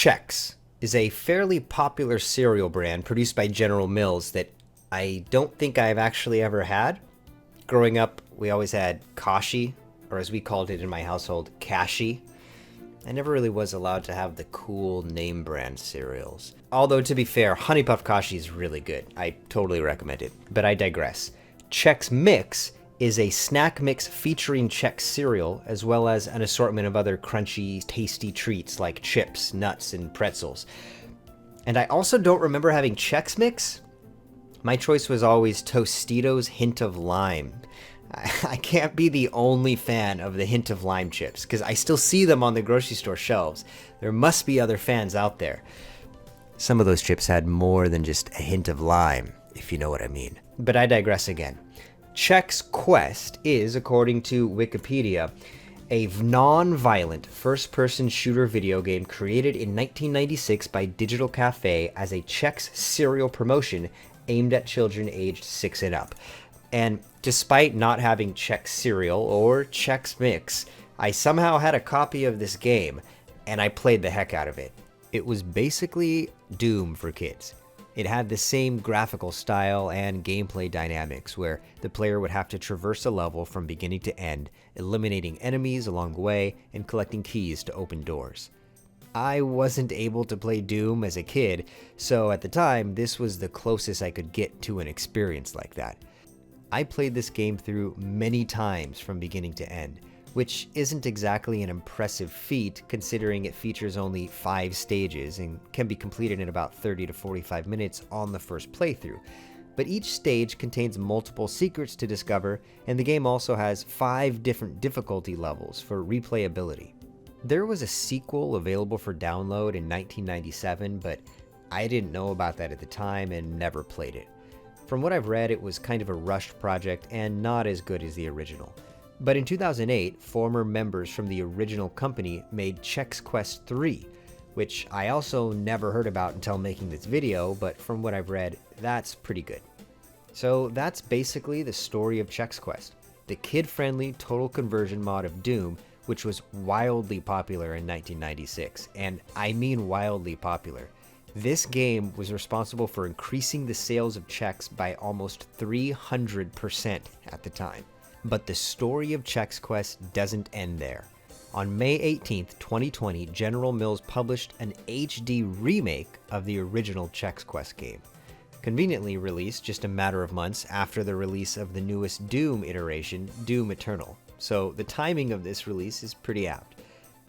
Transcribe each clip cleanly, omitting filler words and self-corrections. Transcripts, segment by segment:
Chex is a fairly popular cereal brand produced by General Mills that I don't think I've actually ever had. Growing up, we always had Kashi, or as we called it in my household, Kashi. I never really was allowed to have the cool name brand cereals. Although, to be fair, Honey Puff Kashi is really good. I totally recommend it. But I digress. Chex Mix is a snack mix featuring Chex cereal, as well as an assortment of other crunchy, tasty treats like chips, nuts, and pretzels. And I also don't remember having Chex Mix. My choice was always Tostitos Hint of Lime. I can't be the only fan of the Hint of Lime chips, because I still see them on the grocery store shelves. There must be other fans out there. Some of those chips had more than just a hint of lime, if you know what I mean. But I digress again. Chex Quest is, according to Wikipedia, a non-violent first-person shooter video game created in 1996 by Digital Cafe as a Chex cereal promotion aimed at children aged 6 and up. And despite not having Chex cereal or Chex Mix, I somehow had a copy of this game, and I played the heck out of it. It was basically Doom for kids. It had the same graphical style and gameplay dynamics, where the player would have to traverse a level from beginning to end, eliminating enemies along the way and collecting keys to open doors. I wasn't able to play Doom as a kid, so at the time, this was the closest I could get to an experience like that. I played this game through many times from beginning to end, which isn't exactly an impressive feat considering it features only 5 stages and can be completed in about 30 to 45 minutes on the first playthrough. But each stage contains multiple secrets to discover, and the game also has 5 different difficulty levels for replayability. There was a sequel available for download in 1997, but I didn't know about that at the time and never played it. From what I've read, it was kind of a rushed project and not as good as the original. But in 2008, former members from the original company made Chex Quest 3, which I also never heard about until making this video, but from what I've read, that's pretty good. So that's basically the story of Chex Quest, the kid-friendly total conversion mod of Doom, which was wildly popular in 1996, and I mean wildly popular. This game was responsible for increasing the sales of Chex by almost 300% at the time. But the story of Chex Quest doesn't end there. On May 18th, 2020, General Mills published an HD remake of the original Chex Quest game, conveniently released just a matter of months after the release of the newest Doom iteration, Doom Eternal. So the timing of this release is pretty apt.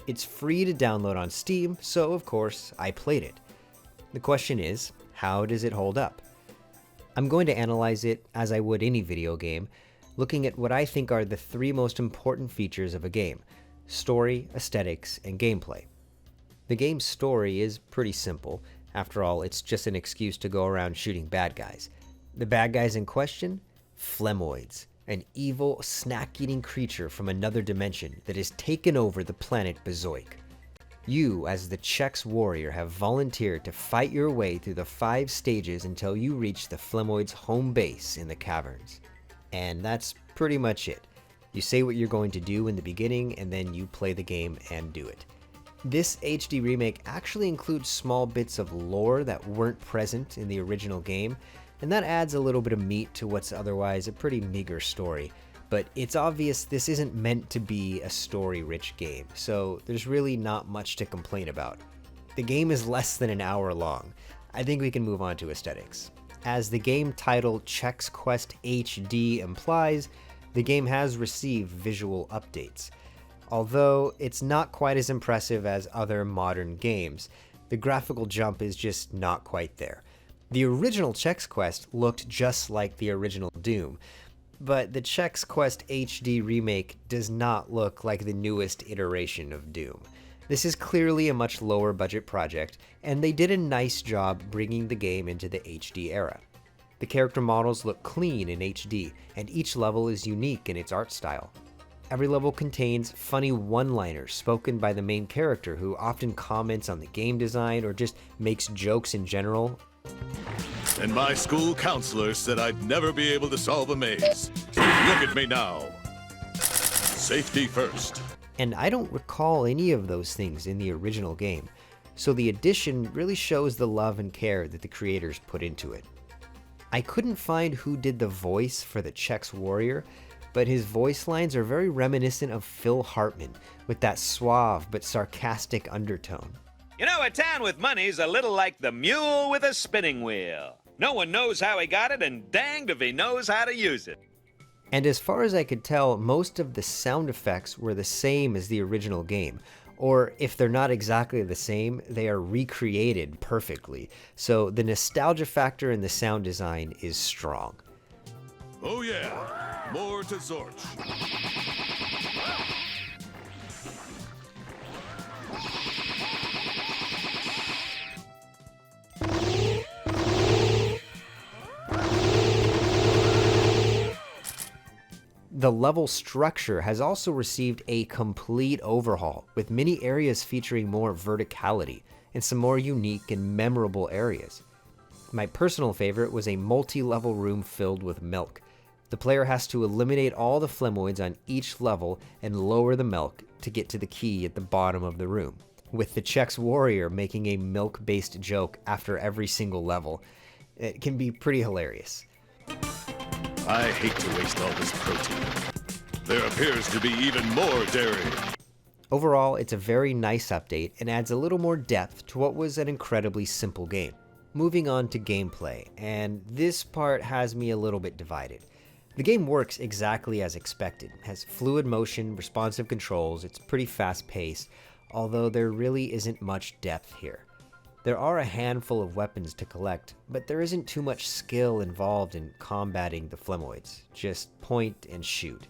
It's free to download on Steam, so of course I played it. The question is, how does it hold up? I'm going to analyze it as I would any video game, looking at what I think are the 3 most important features of a game: story, aesthetics, and gameplay. The game's story is pretty simple. After all, it's just an excuse to go around shooting bad guys. The bad guys in question? Flemoids, an evil, snack-eating creature from another dimension that has taken over the planet Bezoik. You, as the Chex warrior, have volunteered to fight your way through the 5 stages until you reach the Flemoids' home base in the caverns. And that's pretty much it. You say what you're going to do in the beginning, and then you play the game and do it. This HD remake actually includes small bits of lore that weren't present in the original game, and that adds a little bit of meat to what's otherwise a pretty meager story. But it's obvious this isn't meant to be a story-rich game, so there's really not much to complain about. The game is less than an hour long. I think we can move on to aesthetics. As the game title Chex Quest HD implies, the game has received visual updates. Although it's not quite as impressive as other modern games, the graphical jump is just not quite there. The original Chex Quest looked just like the original Doom, but the Chex Quest HD remake does not look like the newest iteration of Doom. This is clearly a much lower budget project, and they did a nice job bringing the game into the HD era. The character models look clean in HD, and each level is unique in its art style. Every level contains funny one-liners spoken by the main character, who often comments on the game design or just makes jokes in general. And my school counselor said I'd never be able to solve a maze. Look at me now. Safety first. And I don't recall any of those things in the original game. so the addition really shows the love and care that the creators put into it. I couldn't find who did the voice for the Chex Warrior, but his voice lines are very reminiscent of Phil Hartman, with that suave but sarcastic undertone. You know, a town with money's a little like the mule with a spinning wheel. No one knows how he got it, and danged if he knows how to use it. And as far as I could tell, most of the sound effects were the same as the original game. Or if they're not exactly the same, they are recreated perfectly. So the nostalgia factor in the sound design is strong. Oh yeah, more to Zorch. The level structure has also received a complete overhaul, with many areas featuring more verticality and some more unique and memorable areas. My personal favorite was a multi-level room filled with milk. The player has to eliminate all the Flemoids on each level and lower the milk to get to the key at the bottom of the room, with the Chex Warrior making a milk-based joke after every single level. It can be pretty hilarious. I hate to waste all this protein. There appears to be even more dairy. Overall, it's a very nice update and adds a little more depth to what was an incredibly simple game. Moving on to gameplay, and this part has me a little bit divided. The game works exactly as expected, has fluid motion, responsive controls, it's pretty fast paced, although there really isn't much depth here. There are a handful of weapons to collect, but there isn't too much skill involved in combating the Flemoids, just point and shoot.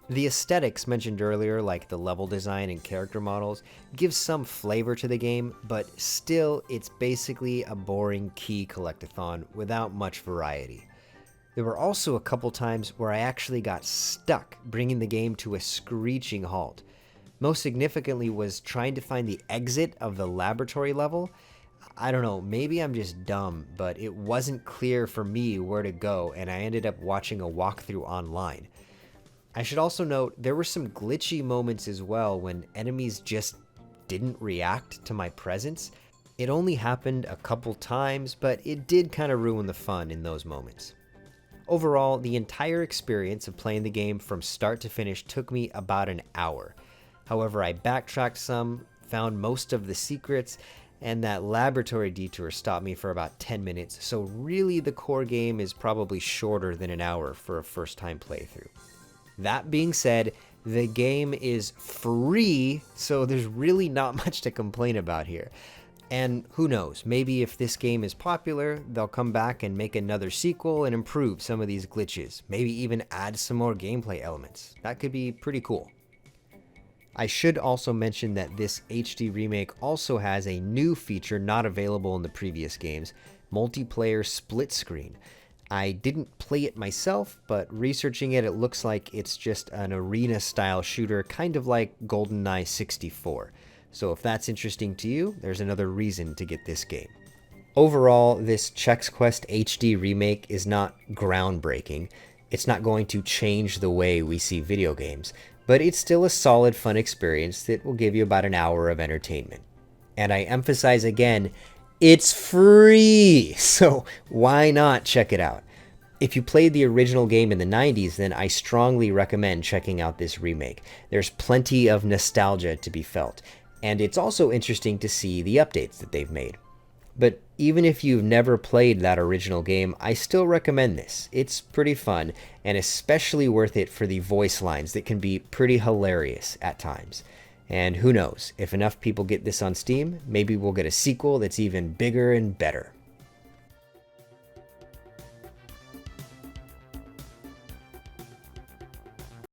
The aesthetics mentioned earlier, like the level design and character models, give some flavor to the game, but still it's basically a boring key collectathon without much variety. There were also a couple times where I actually got stuck, bringing the game to a screeching halt. Most significantly was trying to find the exit of the laboratory level. I don't know, maybe I'm just dumb, but it wasn't clear for me where to go, and I ended up watching a walkthrough online. I should also note, there were some glitchy moments as well when enemies just didn't react to my presence. It only happened a couple times, but it did kind of ruin the fun in those moments. Overall, the entire experience of playing the game from start to finish took me about an hour. However, I backtracked some, found most of the secrets, and that laboratory detour stopped me for about 10 minutes, so really the core game is probably shorter than an hour for a first-time playthrough. That being said, the game is free, so there's really not much to complain about here. And who knows, maybe if this game is popular, they'll come back and make another sequel and improve some of these glitches, maybe even add some more gameplay elements. That could be pretty cool. I should also mention that this HD remake also has a new feature not available in the previous games, multiplayer split screen. I didn't play it myself, but researching it, it looks like it's just an arena-style shooter, kind of like GoldenEye 64. So if that's interesting to you, there's another reason to get this game. Overall, this Chex Quest HD remake is not groundbreaking. It's not going to change the way we see video games, but it's still a solid, fun experience that will give you about an hour of entertainment. And I emphasize again, it's free, so why not check it out? If you played the original game in the 90s, then I strongly recommend checking out this remake. There's plenty of nostalgia to be felt, and it's also interesting to see the updates that they've made. But even if you've never played that original game, I still recommend this. It's pretty fun, and especially worth it for the voice lines that can be pretty hilarious at times. And who knows, if enough people get this on Steam, maybe we'll get a sequel that's even bigger and better.